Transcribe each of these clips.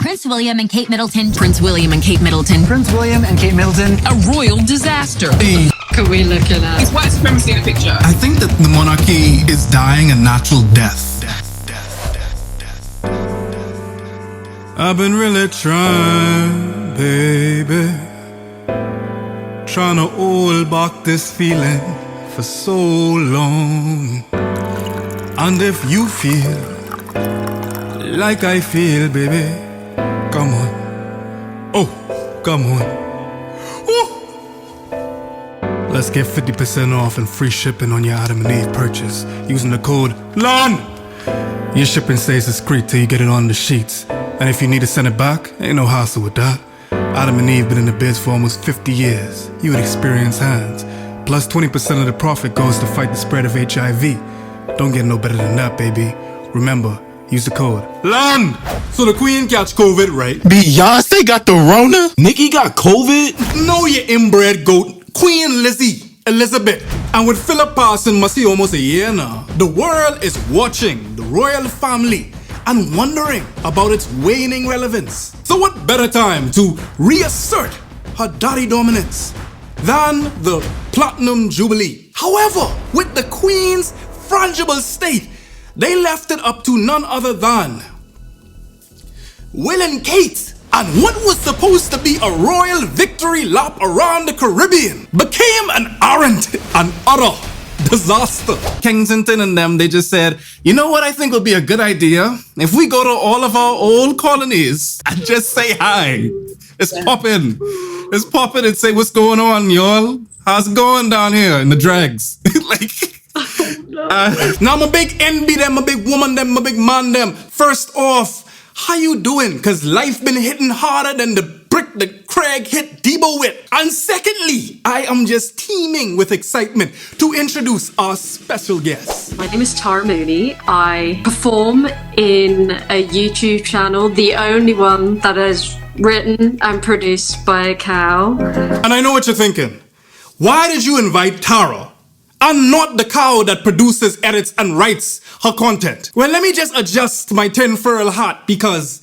Prince William and Kate Middleton. Prince William and Kate Middleton. Prince William and Kate Middleton. A royal disaster. Can we look at that? Is white supremacy in the picture? I think that the monarchy is dying a natural death. I've been really trying, baby, trying to hold back this feeling for so long. And if you feel like I feel, baby, come on. Oh, come on. Woo. Let's get 50% off and free shipping on your Adam and Eve purchase using the code LON. Your shipping stays discreet till you get it on the sheets. And if you need to send it back, ain't no hassle with that. Adam and Eve been in the biz for almost 50 years. You would experience hands. Plus 20% of the profit goes to fight the spread of HIV. Don't get no better than that, baby. Remember, use the code LON. So the queen catch COVID, right? Beyonce got the Rona? Nicki got COVID? No, you inbred goat. Queen Lizzie, Elizabeth. And with Philip passing must be almost a year now, the world is watching the royal family and wondering about its waning relevance. So what better time to reassert her daddy dominance than the Platinum Jubilee? However, with the Queen's frangible state, they left it up to none other than Will and Kate. And what was supposed to be a royal victory lap around the Caribbean became an arrant and utter disaster. Kensington and them, they just said, you know what I think would be a good idea? If we go to all of our old colonies and just say hi. Let's pop in. Let's pop in and say, what's going on, y'all? How's it going down here in the drags? Now I'm a big NB them, a big woman them, a big man them. First off, how you doing? Cause life been hitting harder than the brick that Craig hit Debo with. And secondly, I am just teeming with excitement to introduce our special guest. My name is Tara Mooney. I perform in a YouTube channel, the only one that is written and produced by a cow. And I know what you're thinking. Why did you invite Tara and not the cow that produces, edits, and writes her content? Well, let me just adjust my tinfoil hat because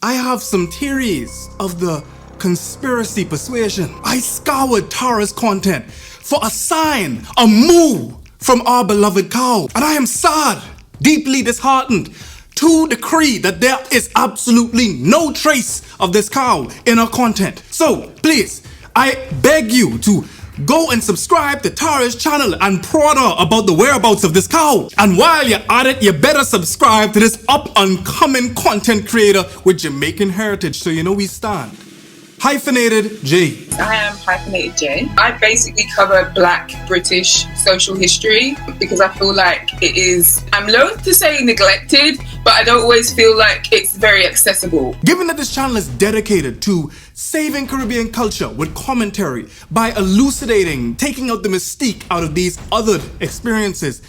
I have some theories of the conspiracy persuasion. I scoured Tara's content for a sign, a moo from our beloved cow. And I am sad, deeply disheartened to decree that there is absolutely no trace of this cow in her content. So please, I beg you to go and subscribe to Tara's channel and prod her about the whereabouts of this cow. And while you're at it, you better subscribe to this up-and-coming content creator with Jamaican heritage so you know we stand. Hyphenated J. I am Hyphenated J. I basically cover Black British social history because I feel like it is, I'm loath to say neglected, but I don't always feel like it's very accessible. Given that this channel is dedicated to saving Caribbean culture with commentary by elucidating, taking out the mystique out of these other experiences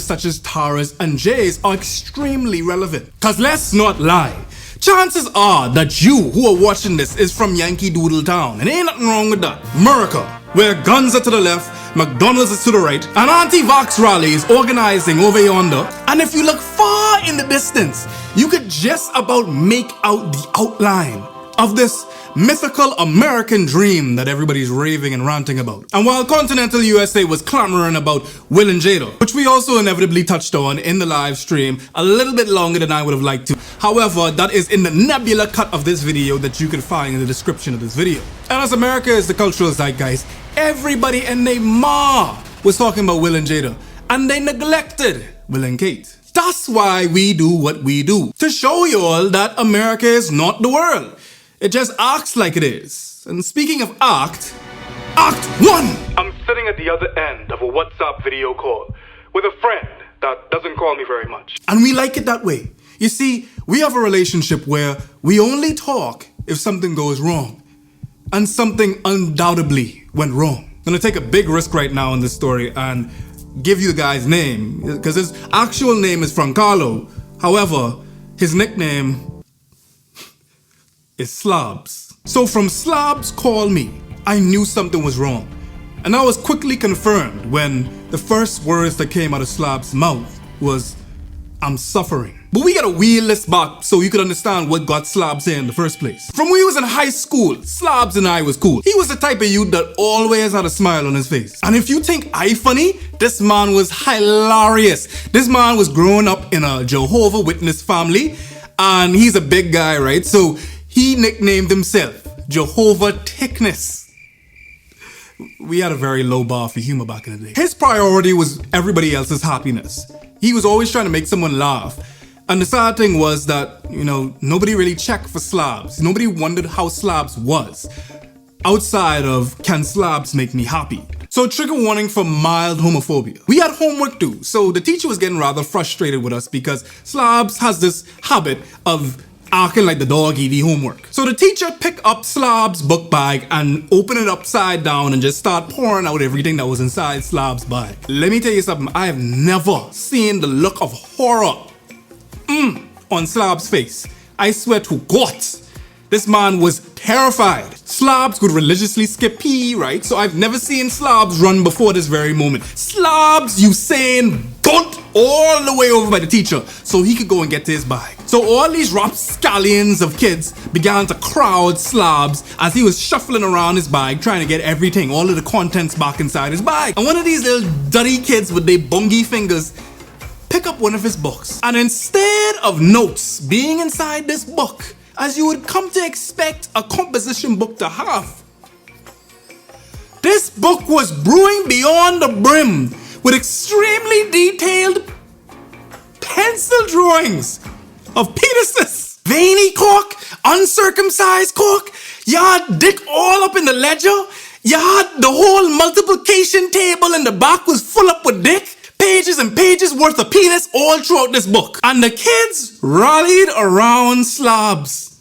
such as Tara's and Jay's are extremely relevant. Cause let's not lie, chances are that you who are watching this is from Yankee Doodle Town, and ain't nothing wrong with that. America, where guns are to the left, McDonald's is to the right, and anti-vax rally is organizing over yonder. And if you look far in the distance, you could just about make out the outline of this mythical American dream that everybody's raving and ranting about. And while continental USA was clamoring about Will and Jada, which we also inevitably touched on in the live stream a little bit longer than I would have liked to. However, that is in the nebula cut of this video that you can find in the description of this video. And as America is the cultural zeitgeist, everybody and their ma was talking about Will and Jada, and they neglected Will and Kate. That's why we do what we do, to show you all that America is not the world. It just acts like it is. And speaking of Act 1! I'm sitting at the other end of a WhatsApp video call with a friend that doesn't call me very much. And we like it that way. You see, we have a relationship where we only talk if something goes wrong. And something undoubtedly went wrong. I'm gonna take a big risk right now in this story and give you the guy's name, because his actual name is Francalo. However, his nickname is Slabs. So from Slabs call me, I knew something was wrong. And I was quickly confirmed when the first words that came out of Slabs' mouth was, I'm suffering. But we gotta wheel this back so you could understand what got Slabs here in the first place. From when he was in high school, Slabs and I was cool. He was the type of youth that always had a smile on his face. And if you think I funny, this man was hilarious. This man was growing up in a Jehovah Witness family, and he's a big guy, right? So he nicknamed himself Jehovah Thickness. We had a very low bar for humor back in the day. His priority was everybody else's happiness. He was always trying to make someone laugh. And the sad thing was that, nobody really checked for Slabs. Nobody wondered how Slabs was, outside of, can Slabs make me happy? So trigger warning for mild homophobia. We had homework due, so the teacher was getting rather frustrated with us because Slabs has this habit of acting like the dog eat the homework. So the teacher picked up Slabs' book bag and opened it upside down and just start pouring out everything that was inside Slabs' bag. Let me tell you something, I have never seen the look of horror on Slabs' face. I swear to God, this man was terrified. Slabs would religiously skip PE, right? So I've never seen Slabs run before this very moment. Slabs, Usain Bolt, all the way over by the teacher so he could go and get to his bag. So all these rapscallions of kids began to crowd Slabs as he was shuffling around his bag trying to get everything, all of the contents back inside his bag. And one of these little dirty kids with their bungy fingers pick up one of his books. And instead of notes being inside this book, as you would come to expect a composition book to have, this book was brewing beyond the brim with extremely detailed pencil drawings of penises. Veiny cock, uncircumcised cock, you had dick all up in the ledger, you had the whole multiplication table in the back was full up with dick. Pages and pages worth of penis all throughout this book. And the kids rallied around Slabs.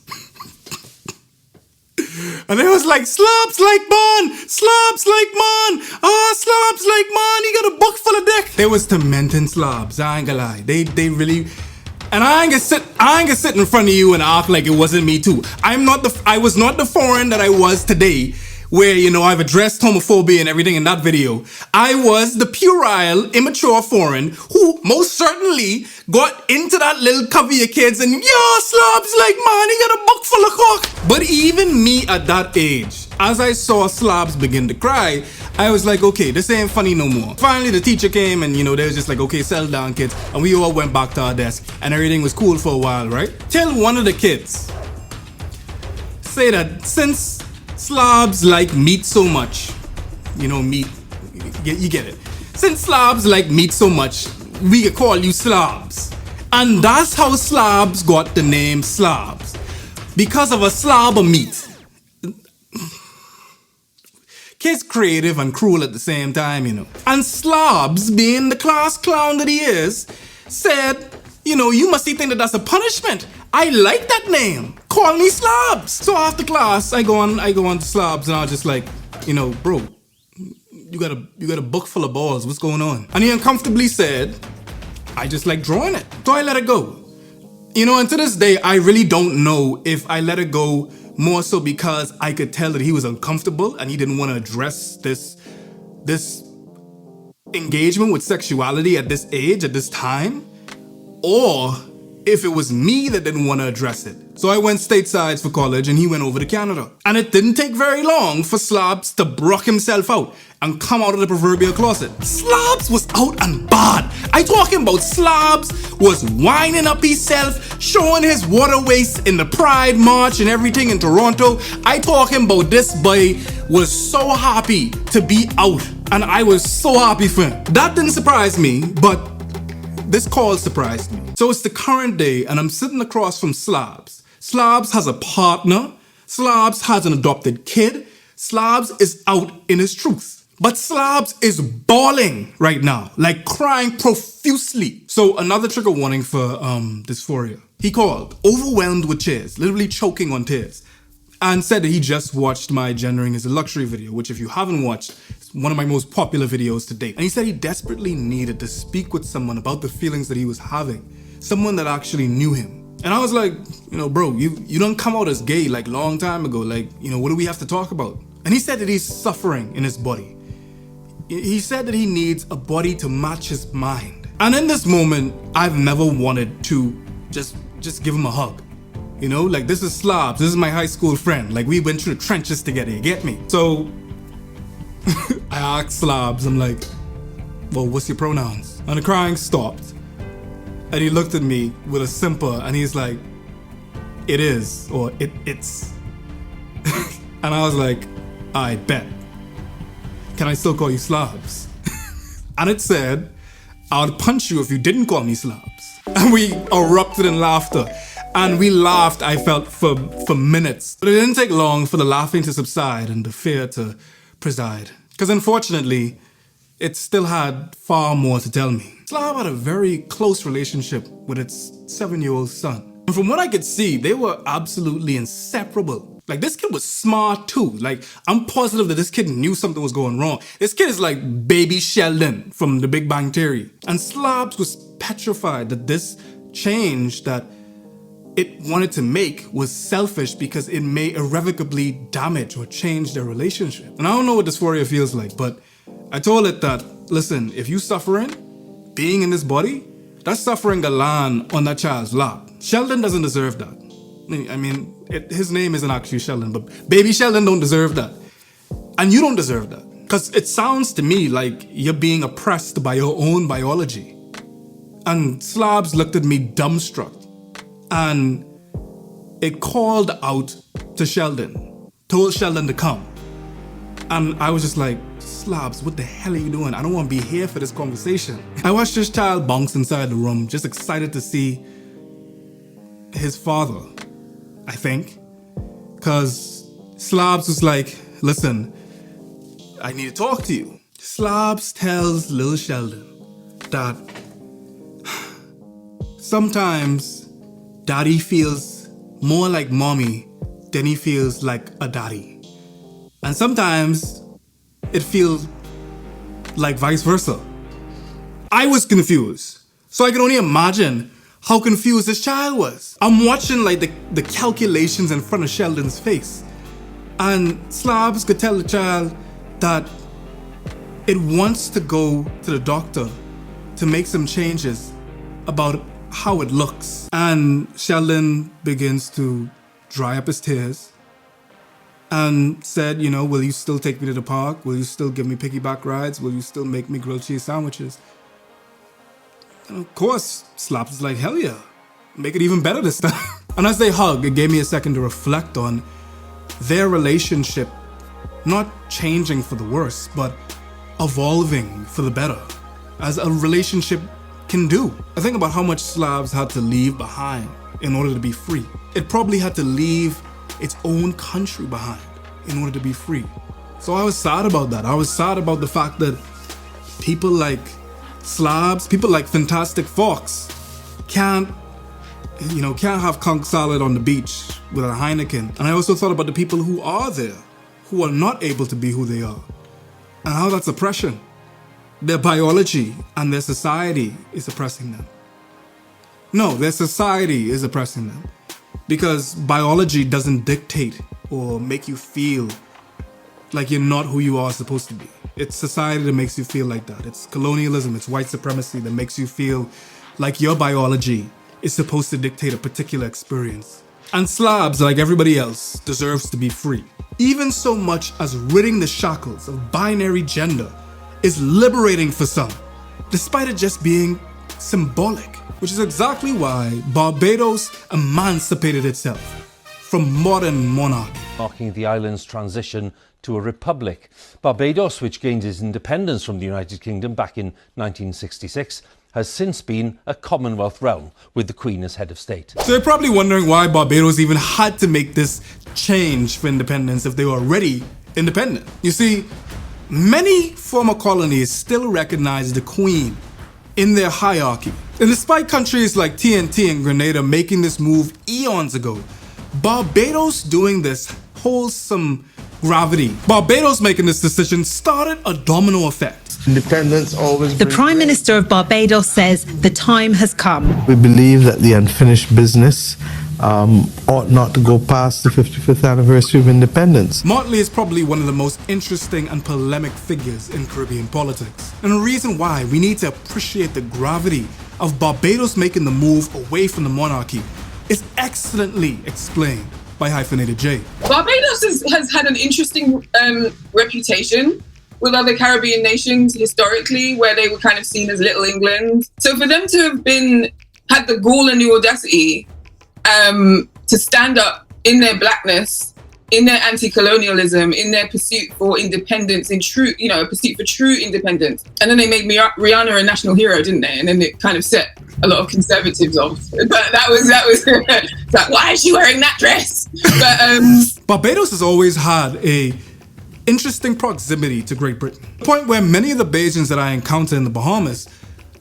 And it was like, Slabs like man, Slabs like man, Slabs like man, he got a book full of dick. They was tormenting Slabs, I ain't gonna lie. They really, and I ain't gonna sit in front of you and act like it wasn't me too. I was not the foreign that I was today, where, I've addressed homophobia and everything in that video. I was the puerile, immature foreign who most certainly got into that little covey of kids and, Slabs like, man, he got a book full of cock. But even me at that age, as I saw Slabs begin to cry, I was like, okay, this ain't funny no more. Finally, the teacher came and, they was just like, okay, settle down, kids. And we all went back to our desk and everything was cool for a while, right? Till one of the kids say that since Slabs like meat so much, meat, you get it. Since Slabs like meat so much, we could call you Slabs. And that's how Slabs got the name Slabs. Because of a slab of meat. Kids creative and cruel at the same time, And Slabs, being the class clown that he is, said, you must think that that's a punishment. I like that name. Call me Slabs. So after class, I go on to Slabs and I was just like, bro, you got a book full of balls. What's going on? And he uncomfortably said, I just like drawing it. So I let it go. And to this day, I really don't know if I let it go more so because I could tell that he was uncomfortable and he didn't want to address this engagement with sexuality at this age, at this time, or if it was me that didn't want to address it. So I went stateside for college and he went over to Canada. And it didn't take very long for Slabs to bruck himself out and come out of the proverbial closet. Slabs was out and bad. I talking about Slabs was winding up himself, showing his water waist in the Pride March and everything in Toronto. I talking about this boy was so happy to be out and I was so happy for him. That didn't surprise me, but this call surprised me. So it's the current day and I'm sitting across from Slabs. Slabs has a partner. Slabs has an adopted kid. Slabs is out in his truth. But Slabs is bawling right now, like crying profusely. So another trigger warning for Dysphoria. He called, overwhelmed with tears, literally choking on tears, and said that he just watched my Gendering is a Luxury video, which if you haven't watched, it's one of my most popular videos to date. And he said he desperately needed to speak with someone about the feelings that he was having, someone that actually knew him. And I was like, bro, you don't come out as gay like long time ago. Like, what do we have to talk about? And he said that he's suffering in his body. He said that he needs a body to match his mind. And in this moment, I've never wanted to just give him a hug. You know, like, this is Slabs, this is my high school friend. Like, we went through the trenches together, you get me? So I asked Slabs, I'm like, well, what's your pronouns? And the crying stopped. And he looked at me with a simper and he's like, it is, or it's. And I was like, I bet. Can I still call you Slabs? And it said, I'll punch you if you didn't call me Slabs. And we erupted in laughter. And we laughed, I felt, for minutes. But it didn't take long for the laughing to subside and the fear to preside. Because unfortunately, it still had far more to tell me. Slab had a very close relationship with its 7-year-old son. And from what I could see, they were absolutely inseparable. Like, this kid was smart too. Like, I'm positive that this kid knew something was going wrong. This kid is like baby Sheldon from The Big Bang Theory. And Slabs was petrified that this change that it wanted to make was selfish because it may irrevocably damage or change their relationship. And I don't know what dysphoria feels like, but I told it that, listen, if you suffering, being in this body, that's suffering a land on that child's lap. Sheldon doesn't deserve that. I mean, his name isn't actually Sheldon, but baby Sheldon don't deserve that. And you don't deserve that. Because it sounds to me like you're being oppressed by your own biology. And Slabs looked at me dumbstruck. And it called out to Sheldon, told Sheldon to come. And I was just like, Slabs, what the hell are you doing? I don't want to be here for this conversation. I watched this child bounce inside the room, just excited to see his father, I think. Because Slabs was like, listen, I need to talk to you. Slabs tells little Sheldon that sometimes daddy feels more like mommy than he feels like a daddy. And sometimes it feels like vice versa. I was confused. So I can only imagine how confused this child was. I'm watching like the calculations in front of Sheldon's face. And Slabs could tell the child that it wants to go to the doctor to make some changes about how it looks. And Sheldon begins to dry up his tears and said, you know, will you still take me to the park? Will you still give me piggyback rides? Will you still make me grilled cheese sandwiches? And of course, Slaps was like, hell yeah, make it even better this time. And as they hugged, it gave me a second to reflect on their relationship, not changing for the worse, but evolving for the better, as a relationship can do. I think about how much Slabs had to leave behind in order to be free. It probably had to leave its own country behind in order to be free. So I was sad about that. I was sad about the fact that people like Slabs, people like Fantastic Fox can't have conch salad on the beach with a Heineken. And I also thought about the people who are there, who are not able to be who they are, and how that's oppression. Their biology and their society is oppressing them. No, their society is oppressing them. Because biology doesn't dictate or make you feel like you're not who you are supposed to be. It's society that makes you feel like that. It's colonialism, it's white supremacy that makes you feel like your biology is supposed to dictate a particular experience. And Slabs, like everybody else, deserves to be free. Even so much as ridding the shackles of binary gender is liberating for some, despite it just being symbolic. Which is exactly why Barbados emancipated itself from modern monarchy. Marking the island's transition to a republic. Barbados, which gained its independence from the United Kingdom back in 1966, has since been a Commonwealth realm, with the Queen as head of state. So you're probably wondering why Barbados even had to make this change for independence if they were already independent. You see, many former colonies still recognize the Queen in their hierarchy. And despite countries like TNT and Grenada making this move eons ago, Barbados doing this holds some gravity. Barbados making this decision started a domino effect. Independence always. The Prime Minister of Barbados says the time has come. We believe that the unfinished business ought not to go past the 55th anniversary of independence. Motley is probably one of the most interesting and polemic figures in Caribbean politics. And the reason why we need to appreciate the gravity of Barbados making the move away from the monarchy is excellently explained by Hyphenated J. Barbados has had an interesting reputation with other Caribbean nations historically, where they were kind of seen as Little England. So for them to have had the gall and the audacity to stand up in their blackness, in their anti-colonialism, in their pursuit for independence, pursuit for true independence. And then they made Rihanna a national hero, didn't they? And then it kind of set a lot of conservatives off. But that was like, why is she wearing that dress? But Barbados has always had a interesting proximity to Great Britain. The point where many of the Bajans that I encounter in the Bahamas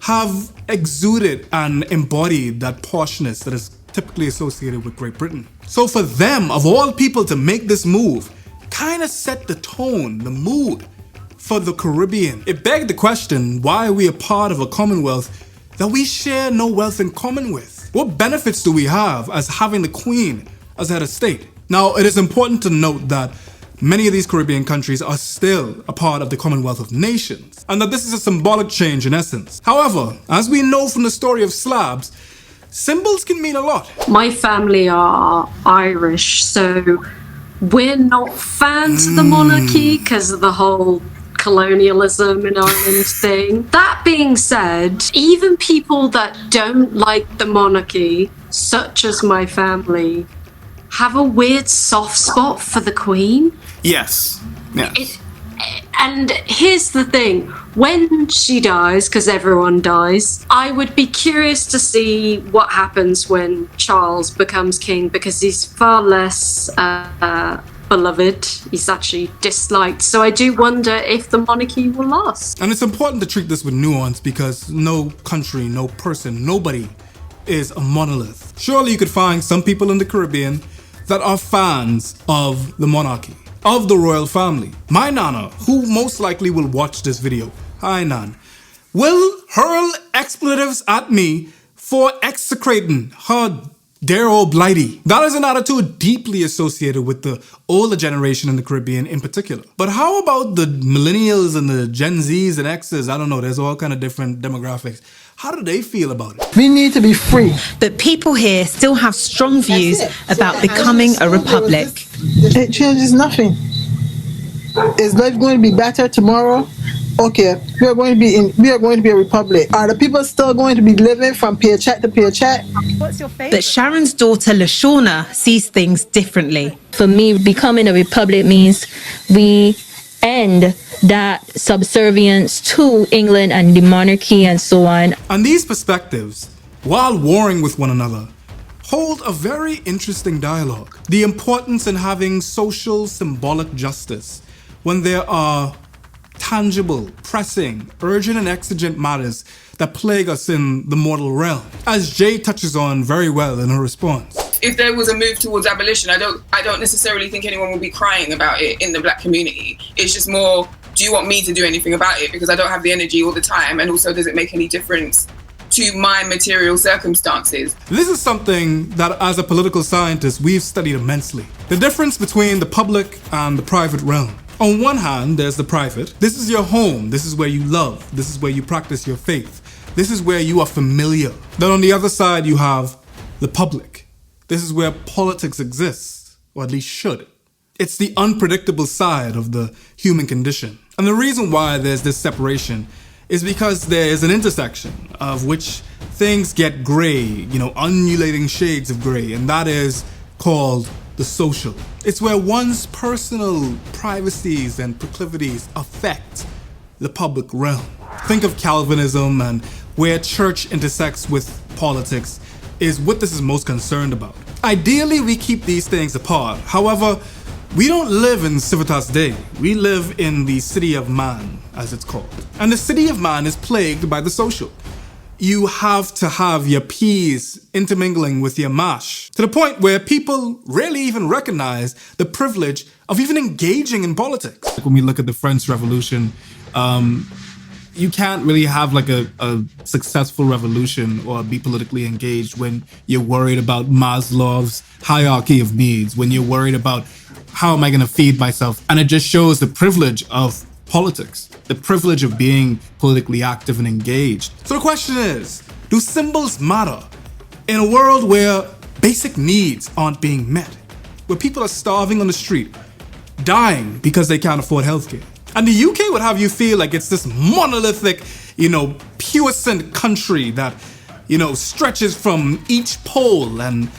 have exuded and embodied that poshness that is typically associated with Great Britain. So for them, of all people, to make this move kind of set the tone, the mood for the Caribbean. It begged the question, why are we a part of a Commonwealth that we share no wealth in common with? What benefits do we have as having the Queen as head of state? Now, it is important to note that many of these Caribbean countries are still a part of the Commonwealth of Nations, and that this is a symbolic change in essence. However, as we know from the story of Slabs, symbols can mean a lot. My family are Irish, so we're not fans of the monarchy because of the whole colonialism in Ireland thing. That being said, even people that don't like the monarchy, such as my family, have a weird soft spot for the Queen. Yes. And here's the thing, when she dies, because everyone dies, I would be curious to see what happens when Charles becomes king, because he's far less beloved. He's actually disliked. So I do wonder if the monarchy will last. And it's important to treat this with nuance, because no country, no person, nobody is a monolith. Surely you could find some people in the Caribbean that are fans of the monarchy, of the royal family. My Nana, who most likely will watch this video, hi Nan, will hurl expletives at me for execrating her dear old blighty. That is an attitude deeply associated with the older generation in the Caribbean in particular. But how about the millennials and the Gen Zs and Xs? I don't know, there's all kind of different demographics. How do they feel about it? We need to be free. But people here still have strong views about becoming a republic. It changes nothing. Is life going to be better tomorrow? Okay, we are going to be a republic. Are the people still going to be living from paycheck to paycheck? What's your favorite? But Sharon's daughter Lashawna sees things differently. For me, becoming a republic means we end that subservience to England and the monarchy and so on. And these perspectives, while warring with one another, hold a very interesting dialogue. The importance in having social symbolic justice when there are tangible, pressing, urgent and exigent matters that plague us in the mortal realm, as Jay touches on very well in her response. If there was a move towards abolition, I don't necessarily think anyone would be crying about it in the black community. It's just more, do you want me to do anything about it? Because I don't have the energy all the time, and also does it make any difference to my material circumstances? This is something that as a political scientist we've studied immensely. The difference between the public and the private realm. On one hand, there's the private. This is your home. This is where you love. This is where you practice your faith. This is where you are familiar. Then on the other side, you have the public. This is where politics exists, or at least should. It's the unpredictable side of the human condition. And the reason why there's this separation is because there is an intersection of which things get gray, undulating shades of gray, and that is called the social. It's where one's personal privacies and proclivities affect the public realm. Think of Calvinism, and where church intersects with politics is what this is most concerned about. Ideally, we keep these things apart. However, we don't live in Civitas Dei. We live in the city of man, as it's called. And the city of man is plagued by the social. You have to have your peas intermingling with your mash, to the point where people rarely even recognize the privilege of even engaging in politics. When we look at the French Revolution, you can't really have like a successful revolution or be politically engaged when you're worried about Maslow's hierarchy of needs, when you're worried about how am I going to feed myself? And it just shows the privilege of politics, the privilege of being politically active and engaged. So the question is, do symbols matter in a world where basic needs aren't being met, where people are starving on the street, dying because they can't afford healthcare? And the UK would have you feel like it's this monolithic, puissant country that, stretches from each pole, and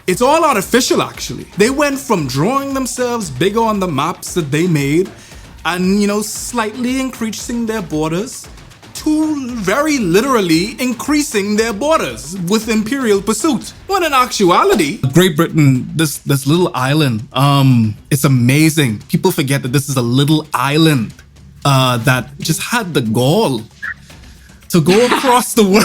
it's all artificial actually. They went from drawing themselves bigger on the maps that they made and, slightly increasing their borders to very literally increasing their borders with imperial pursuit. When in actuality, Great Britain, this little island, it's amazing. People forget that this is a little island that just had the gall to go across the world.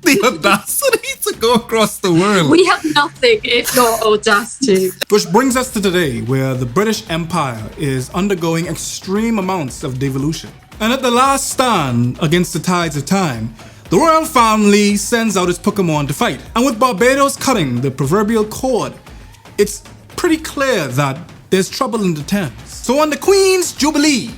The audacity to go across the world. We have nothing if not audacity. Which brings us to today, where the British Empire is undergoing extreme amounts of devolution. And at the last stand against the tides of time, the royal family sends out its Pokemon to fight. And with Barbados cutting the proverbial cord, it's pretty clear that there's trouble in the Thames. So on the Queen's Jubilee,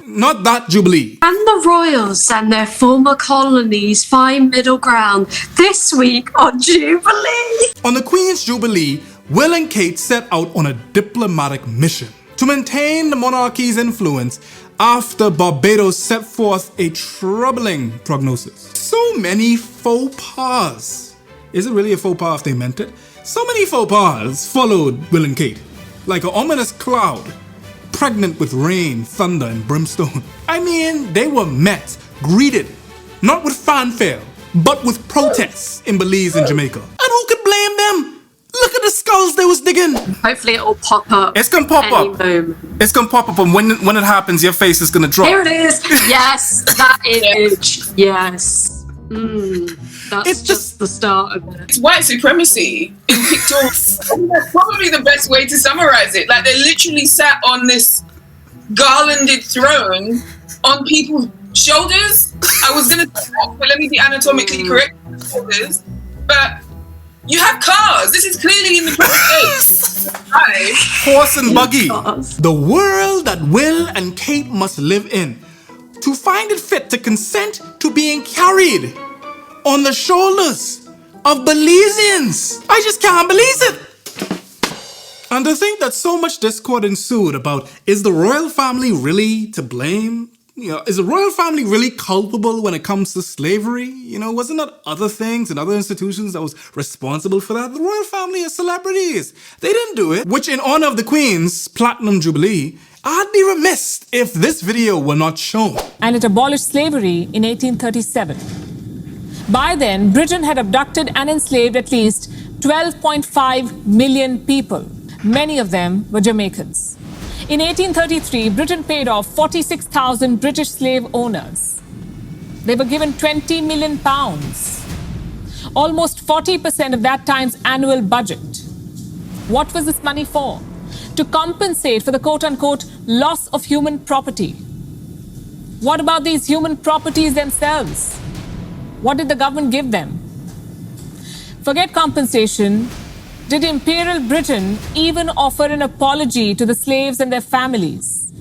not that Jubilee, and the royals and their former colonies find middle ground this week on Jubilee. On the Queen's Jubilee, Will and Kate set out on a diplomatic mission to maintain the monarchy's influence after Barbados set forth a troubling prognosis. So many faux pas. Is it really a faux pas if they meant it? So many faux pas followed Will and Kate, like an ominous cloud, pregnant with rain, thunder, and brimstone. I mean, they were met, greeted, not with fanfare, but with protests in Belize and Jamaica. And who could blame them? Look at the skulls they was digging. Hopefully it'll pop up. It's gonna pop up. Moment. It's gonna pop up, and when it happens, your face is gonna drop. Here it is. Yes, that image. Yes. That's just the start of it. It's white supremacy in Pictorial. That's probably the best way to summarize it. Like, they literally sat on this garlanded throne on people's shoulders. I was gonna say that, but let me be anatomically correct. Shoulders, but you have cars. This is clearly in the present day. Horse and buggy. The world that Will and Kate must live in, to find it fit to consent to being carried on the shoulders of Belizeans. I just can't believe it. And to think that so much discord ensued about, is the royal family really to blame? Is the royal family really culpable when it comes to slavery? Wasn't that other things and other institutions that was responsible for that? The royal family are celebrities. They didn't do it. Which, in honor of the Queen's Platinum Jubilee, I'd be remiss if this video were not shown. And it abolished slavery in 1837. By then, Britain had abducted and enslaved at least 12.5 million people. Many of them were Jamaicans. In 1833, Britain paid off 46,000 British slave owners. They were given £20 million, almost 40% of that time's annual budget. What was this money for? To compensate for the quote-unquote loss of human property. What about these human properties themselves? What did the government give them? Forget compensation. Did Imperial Britain even offer an apology to the slaves and their families?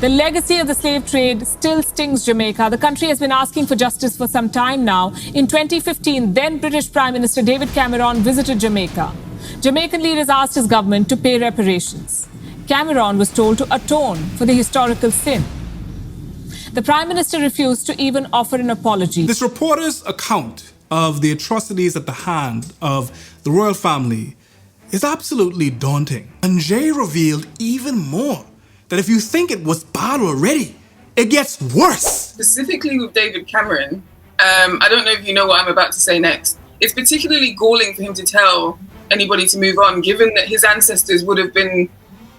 The legacy of the slave trade still stings Jamaica. The country has been asking for justice for some time now. In 2015, then British Prime Minister David Cameron visited Jamaica. Jamaican leaders asked his government to pay reparations. Cameron was told to atone for the historical sin. The Prime Minister refused to even offer an apology. This reporter's account of the atrocities at the hand of the royal family is absolutely daunting. And Jay revealed even more that if you think it was bad already, it gets worse. Specifically with David Cameron, I don't know if you know what I'm about to say next. It's particularly galling for him to tell anybody to move on, given that his ancestors would have been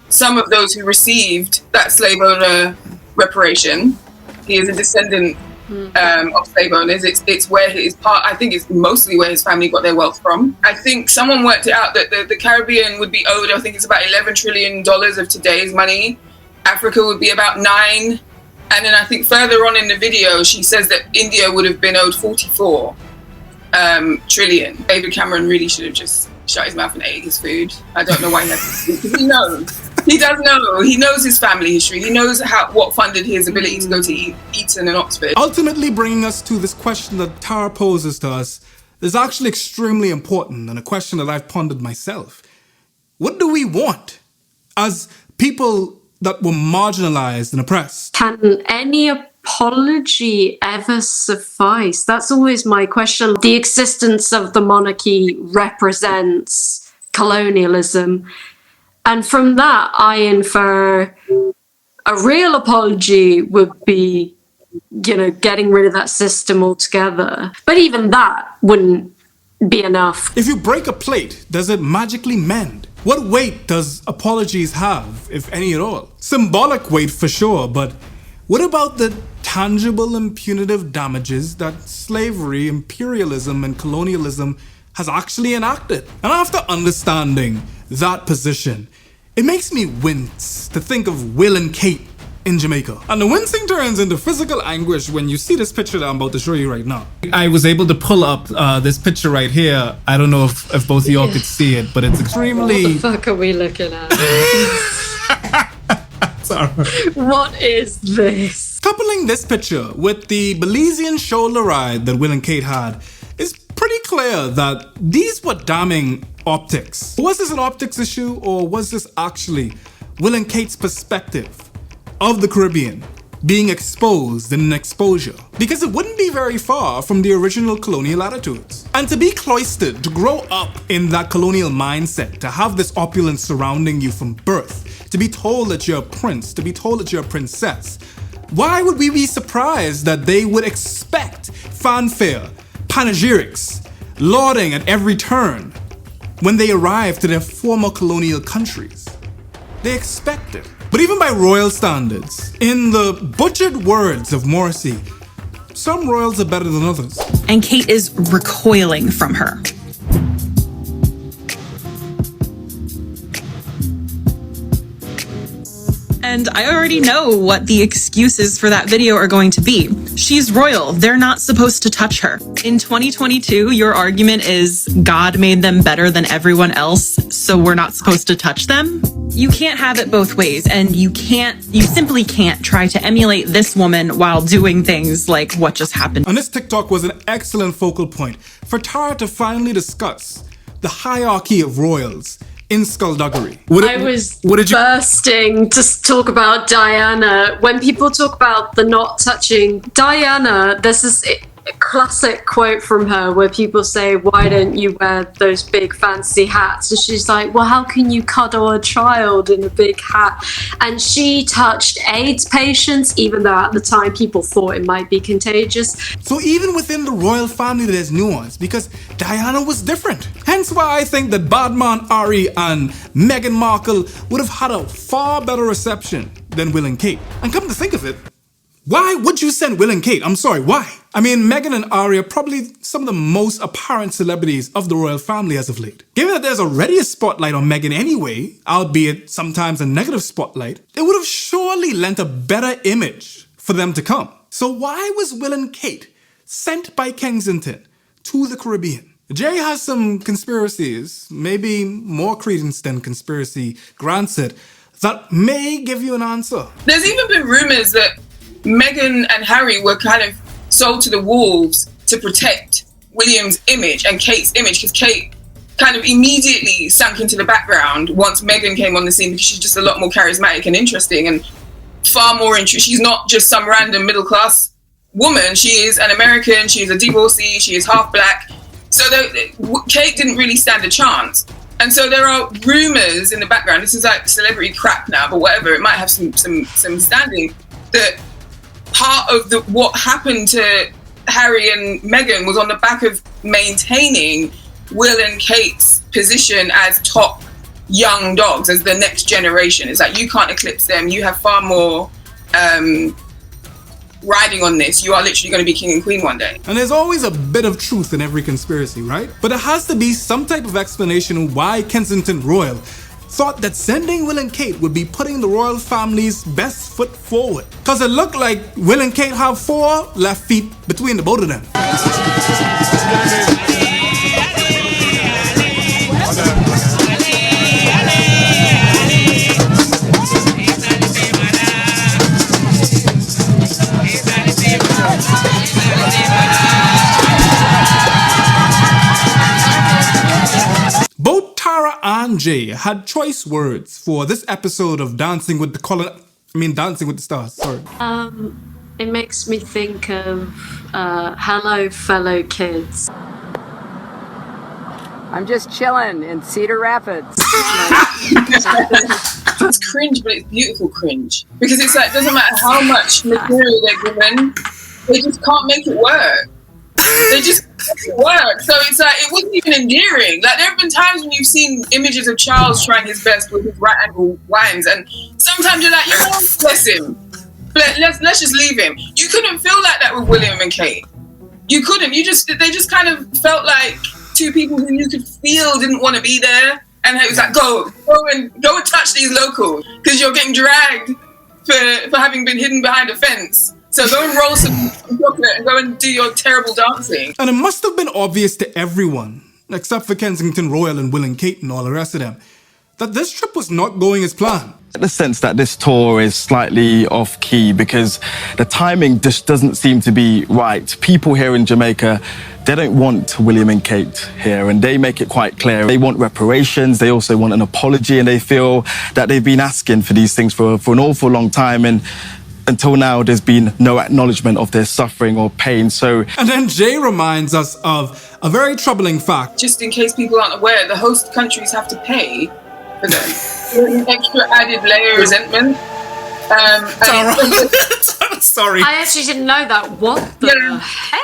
some of those who received that slave owner reparation. He is a descendant of slave owners. It's where his part, I think it's mostly where his family got their wealth from. I think someone worked it out that the Caribbean would be owed, I think it's about $11 trillion of today's money. Africa would be about $9 And then I think further on in the video, she says that India would have been owed 44 trillion. David Cameron really should have just shut his mouth and ate his food. I don't know why he has to. He knows. He does know. He knows his family history. He knows what funded his ability to go to Eton and Oxford. Ultimately bringing us to this question that Tara poses to us is actually extremely important, and a question that I've pondered myself. What do we want as people that were marginalized and oppressed? Can any apology ever suffice? That's always my question. The existence of the monarchy represents colonialism. And from that, I infer a real apology would be, getting rid of that system altogether. But even that wouldn't be enough. If you break a plate, does it magically mend? What weight does apologies have, if any at all? Symbolic weight for sure, but what about the tangible and punitive damages that slavery, imperialism, and colonialism has actually enacted? And after understanding that position, it makes me wince to think of Will and Kate in Jamaica. And the wincing turns into physical anguish when you see this picture that I'm about to show you right now. I was able to pull up this picture right here. I don't know if both of y'all could see it, but it's extremely... What the fuck are we looking at? Sorry. What is this? Coupling this picture with the Belizean shoulder ride that Will and Kate had, it's pretty clear that these were damning optics. Was this an optics issue, or was this actually Will and Kate's perspective of the Caribbean being exposed in an exposure? Because it wouldn't be very far from the original colonial attitudes. And to be cloistered, to grow up in that colonial mindset, to have this opulence surrounding you from birth, to be told that you're a prince, to be told that you're a princess, why would we be surprised that they would expect fanfare, panegyrics, lauding at every turn when they arrive to their former colonial countries? They expect it. But even by royal standards, in the butchered words of Morrissey, some royals are better than others. And Kate is recoiling from her. And I already know what the excuses for that video are going to be. She's royal. They're not supposed to touch her. In 2022, your argument is God made them better than everyone else, so we're not supposed to touch them? You can't have it both ways, and you simply can't try to emulate this woman while doing things like what just happened. And this TikTok was an excellent focal point for Tara to finally discuss the hierarchy of royals in skullduggery. I was bursting to talk about Diana. When people talk about the not touching Diana, there's this classic quote from her where people say, why don't you wear those big fancy hats? And she's like, well, how can you cuddle a child in a big hat? And she touched AIDS patients, even though at the time people thought it might be contagious. So even within the royal family there's nuance, because Diana was different. Hence why I think that Badman Ari and Meghan Markle would have had a far better reception than Will and Kate. And come to think of it, why would you send Will and Kate? I'm sorry, why? I mean, Meghan and Ari are probably some of the most apparent celebrities of the royal family as of late. Given that there's already a spotlight on Meghan anyway, albeit sometimes a negative spotlight, it would have surely lent a better image for them to come. So why was Will and Kate sent by Kensington to the Caribbean? Jay has some conspiracies, maybe more credence than conspiracy grants it, that may give you an answer. There's even been rumors that Meghan and Harry were kind of sold to the wolves to protect William's image and Kate's image, because Kate kind of immediately sank into the background once Meghan came on the scene, because she's just a lot more charismatic and interesting and far more interesting. She's not just some random middle-class woman. She is an American, she is a divorcee, she is half black. So Kate didn't really stand a chance. And so there are rumors in the background, this is like celebrity crap now, but whatever, it might have some standing, that part of what happened to Harry and Meghan was on the back of maintaining Will and Kate's position as top young dogs, as the next generation. It's like, you can't eclipse them. You have far more riding on this. You are literally going to be king and queen one day. And there's always a bit of truth in every conspiracy, right? But there has to be some type of explanation why Kensington Royal thought that sending Will and Kate would be putting the royal family's best foot forward. Cause it looked like Will and Kate have 4 left feet between the both of them. Both Tara and Jay had choice words for this episode of Dancing with the Stars. Sorry. It makes me think of hello, fellow kids. I'm just chilling in Cedar Rapids. It's cringe, but it's beautiful cringe. Because it's like, it doesn't matter how much material they're given, they just can't make it work. They just work. So it's like, it wasn't even endearing. Like, there have been times when you've seen images of Charles trying his best with his right angle wines, and sometimes you're like, you know, bless him. Let's just leave him. You couldn't feel like that with William and Kate. You couldn't. They just kind of felt like two people who you could feel didn't want to be there. And it was like, go and touch these locals, because you're getting dragged for having been hidden behind a fence. So go and roll some chocolate and go and do your terrible dancing. And it must have been obvious to everyone, except for Kensington Royal and Will and Kate and all the rest of them, that this trip was not going as planned. The sense that this tour is slightly off key because the timing just doesn't seem to be right. People here in Jamaica, they don't want William and Kate here, and they make it quite clear. They want reparations, they also want an apology, and they feel that they've been asking for these things for an awful long time, and until now there's been no acknowledgement of their suffering or pain. So, and then Jay reminds us of a very troubling fact. Just in case people aren't aware, the host countries have to pay for them. An extra added layer of resentment. Sorry. I actually didn't know that. What the heck?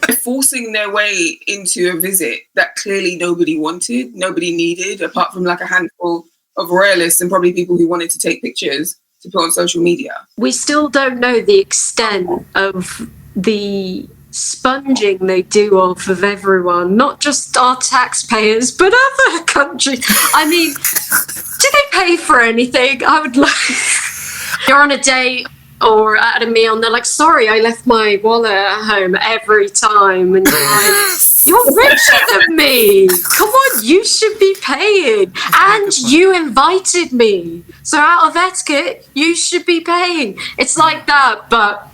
They're forcing their way into a visit that clearly nobody wanted, nobody needed, apart from like a handful of royalists and probably people who wanted to take pictures to put on social media. We still don't know the extent of the sponging they do off of everyone, not just our taxpayers, but other countries. I mean, do they pay for anything? I would like... You're on a date or at a meal and they're like, sorry, I left my wallet at home every time. And you're like, you're richer than me. Come on, you should be paying. And you invited me. So out of etiquette, you should be paying. It's like that, but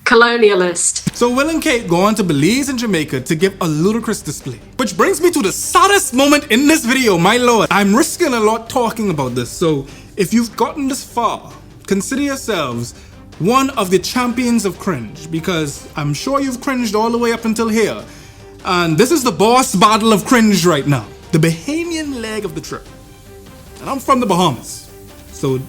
colonialist. So Will and Kate go on to Belize and Jamaica to give a ludicrous display. Which brings me to the saddest moment in this video, my lord. I'm risking a lot talking about this, so if you've gotten this far, consider yourselves one of the champions of cringe, because I'm sure you've cringed all the way up until here. And this is the boss battle of cringe right now. The Bahamian leg of the trip. And I'm from the Bahamas. So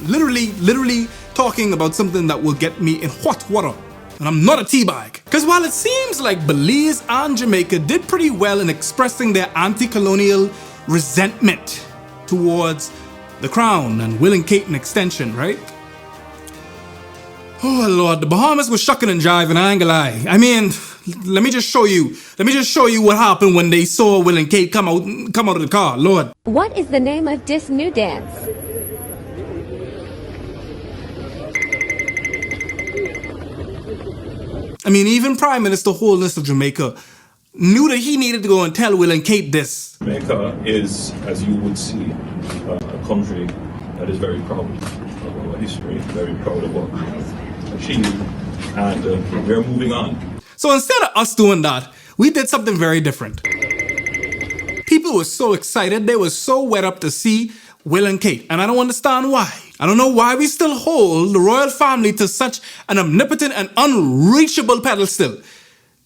literally talking about something that will get me in hot water. And I'm not a teabag. Because while it seems like Belize and Jamaica did pretty well in expressing their anti-colonial resentment towards the Crown and Will and Kate in extension, right? Oh Lord, the Bahamas was shucking and jiving, I ain't gonna lie. I mean, let me just show you what happened when they saw Will and Kate come out of the car, Lord. What is the name of this new dance? I mean, even Prime Minister Holness of Jamaica knew that he needed to go and tell Will and Kate this. Jamaica is, as you would see, a country that is very proud of our history, very proud of what we have achieved, and we're moving on. So instead of us doing that, we did something very different. People were so excited, they were so wet up to see Will and Kate, and I don't understand why. I don't know why we still hold the royal family to such an omnipotent and unreachable pedestal.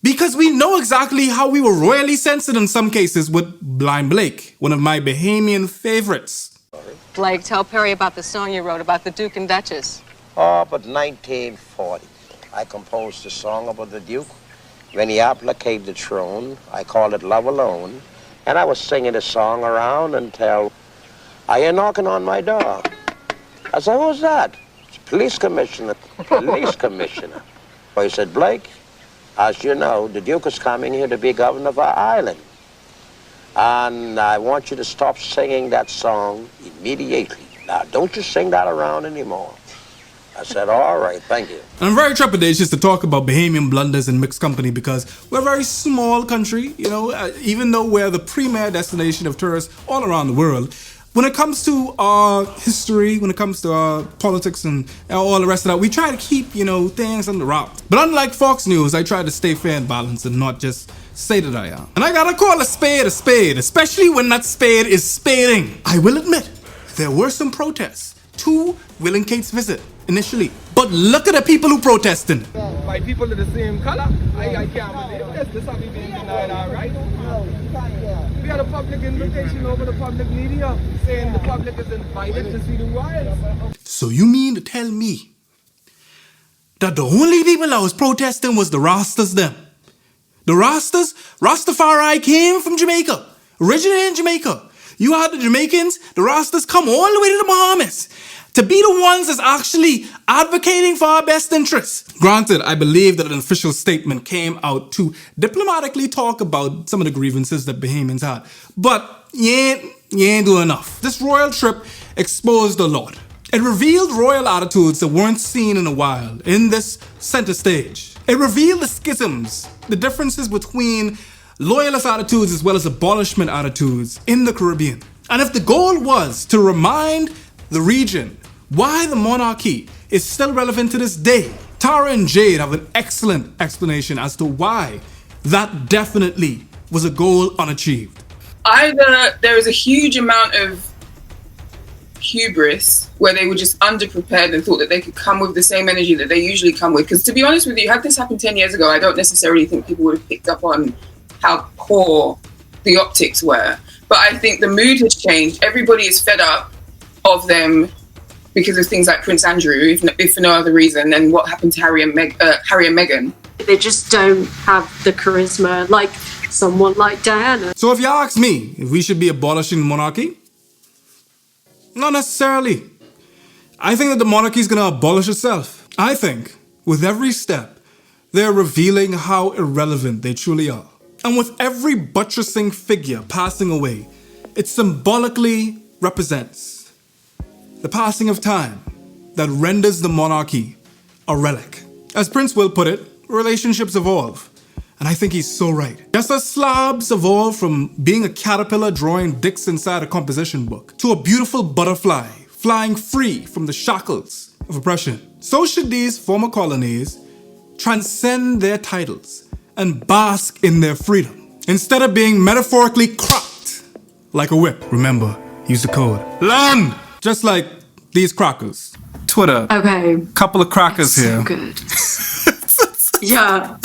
Because we know exactly how we were royally censored in some cases with Blind Blake, one of my Bahamian favorites. Blake, tell Perry about the song you wrote about the Duke and Duchess. Oh, but 1940. I composed a song about the Duke. When he abdicated the throne, I called it Love Alone. And I was singing the song around until I hear knocking on my door. I said, who's that? It's police commissioner. Police commissioner. So he said, Blake, as you know, the Duke is coming here to be governor of our island. And I want you to stop singing that song immediately. Now, don't you sing that around anymore. I said, all right, thank you. I'm very trepidatious to talk about Bahamian blunders in mixed company because we're a very small country, you know, even though we're the premier destination of tourists all around the world. When it comes to our history, when it comes to our politics and all the rest of that, we try to keep, you know, things on the wraps. But unlike Fox News, I try to stay fair and balanced and not just say that I am. And I gotta call a spade, especially when that spade is spading. I will admit, there were some protests to Will and Kate's visit initially. But look at the people who protesting. By people of the same color, I can't believe this. This have been denied our right. We had a public invitation over the public media saying the public is invited to see the riots. So you mean to tell me that the only people that was protesting was the Rastas them? The Rastas, Rastafari came from Jamaica, originated in Jamaica. You had the Jamaicans, the Rastas come all the way to the Bahamas to be the ones that's actually advocating for our best interests. Granted, I believe that an official statement came out to diplomatically talk about some of the grievances that Bahamians had. But you ain't doing enough. This royal trip exposed a lot. It revealed royal attitudes that weren't seen in a while in this center stage. It revealed the schisms, the differences between loyalist attitudes as well as abolishment attitudes in the Caribbean. And if the goal was to remind the region why the monarchy is still relevant to this day, Tara and Jade have an excellent explanation as to why that definitely was a goal unachieved. Either there is a huge amount of hubris where they were just underprepared and thought that they could come with the same energy that they usually come with. Because to be honest with you, had this happened 10 years ago, I don't necessarily think people would have picked up on how poor the optics were. But I think the mood has changed. Everybody is fed up of them because of things like Prince Andrew, if for no other reason, and what happened to Harry and Meghan. They just don't have the charisma like someone like Diana. So if you ask me if we should be abolishing the monarchy, not necessarily. I think that the monarchy is going to abolish itself. I think with every step, they're revealing how irrelevant they truly are. And with every buttressing figure passing away, it symbolically represents the passing of time that renders the monarchy a relic. As Prince Will put it, relationships evolve. And I think he's so right. Just as slabs evolve from being a caterpillar drawing dicks inside a composition book to a beautiful butterfly flying free from the shackles of oppression, so should these former colonies transcend their titles and bask in their freedom instead of being metaphorically cropped like a whip. Remember, use the code LAND! Just like these crackers. Twitter. Okay. Couple of crackers here. So good. Yeah.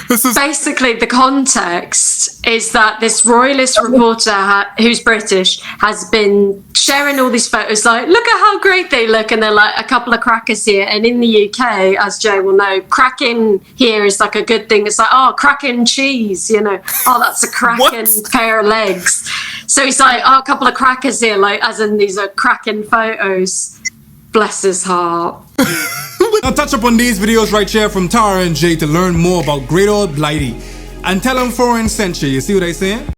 Basically, the context is that this royalist reporter who's British has been sharing all these photos like, look at how great they look, and they're like a couple of crackers here. And in the UK, as Joe will know, cracking here is like a good thing. It's like, oh, cracking cheese, you know, oh, that's a cracking pair of legs. So he's like, oh, a couple of crackers here, like as in these are cracking photos. Bless his heart. Now touch up on these videos right here from Tara and Jay to learn more about great old Blighty. And tell them foreign sent you. You see what I saying?